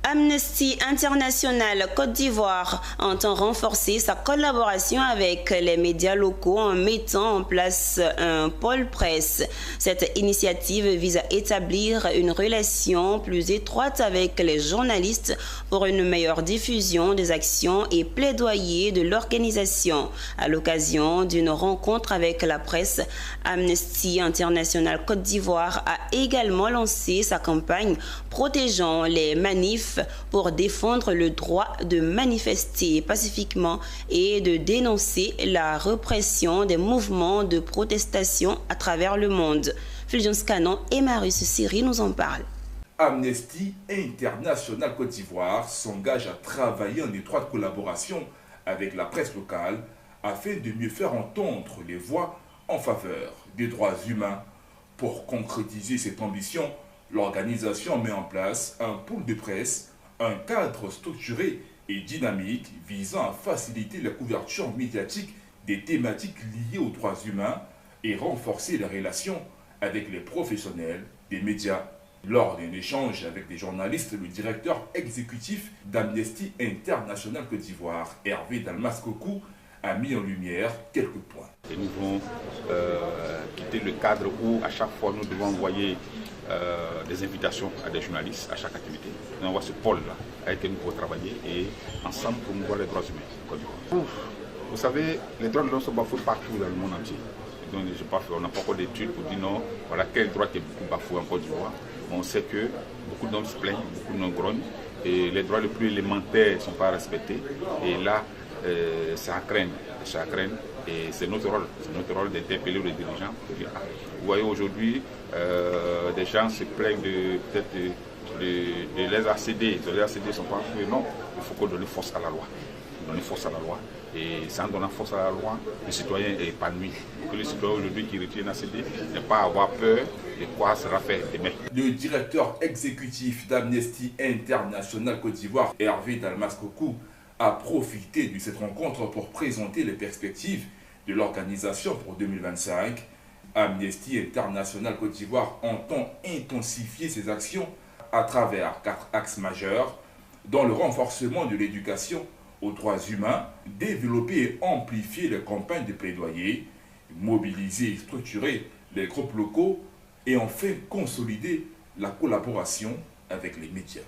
Amnesty International Côte d'Ivoire entend renforcer sa collaboration avec les médias locaux en mettant en place un pôle presse. Cette initiative vise à établir une relation plus étroite avec les journalistes pour une meilleure diffusion des actions et plaidoyer de l'organisation. À l'occasion d'une rencontre avec la presse, Amnesty International Côte d'Ivoire a également lancé sa campagne protégeant les manifs pour défendre le droit de manifester pacifiquement et de dénoncer la répression des mouvements de protestation à travers le monde. Fulgence Canon et Marius Siri nous en parlent. Amnesty International Côte d'Ivoire s'engage à travailler en étroite collaboration avec la presse locale afin de mieux faire entendre les voix en faveur des droits humains. Pour concrétiser cette ambition, l'organisation met en place un pool de presse, un cadre structuré et dynamique visant à faciliter la couverture médiatique des thématiques liées aux droits humains et renforcer les relations avec les professionnels des médias. Lors d'un échange avec des journalistes, le directeur exécutif d'Amnesty International Côte d'Ivoire, Hervé Dalmas-Kokou, a mis en lumière quelques points. Et nous voulons quitter le cadre où à chaque fois nous devons envoyer des invitations à des journalistes à chaque activité. Nous envoyons ce pôle-là avec lequel nous pouvons travailler et ensemble promouvoir les droits humains. Vous savez, les droits de l'homme sont bafoués partout dans le monde entier. Donc, on n'a pas encore d'études pour dire non, voilà quel droit qui est beaucoup bafoué en Côte d'Ivoire. On sait que beaucoup d'hommes se plaignent, beaucoup d'hommes grognent et les droits les plus élémentaires ne sont pas respectés. Et là, ça craint. Et c'est notre rôle d'interpeller les dirigeants. Vous voyez aujourd'hui, des gens se plaignent peut-être de les ACD. Les ACD ne sont pas fouillés. Non, il faut qu'on donne force à la loi. Donner force à la loi. Et sans donner force à la loi, le citoyen est épanoui. Que le citoyen aujourd'hui qui retire un ACD n'ait pas à avoir peur de quoi sera fait demain. Le directeur exécutif d'Amnesty International Côte d'Ivoire, Hervé Dalmas-Kokou, a profité de cette rencontre pour présenter les perspectives de l'organisation pour 2025. Amnesty International Côte d'Ivoire entend intensifier ses actions à travers 4 axes majeurs, dont le renforcement de l'éducation aux droits humains, développer et amplifier les campagnes de plaidoyer, mobiliser et structurer les groupes locaux et enfin consolider la collaboration avec les médias.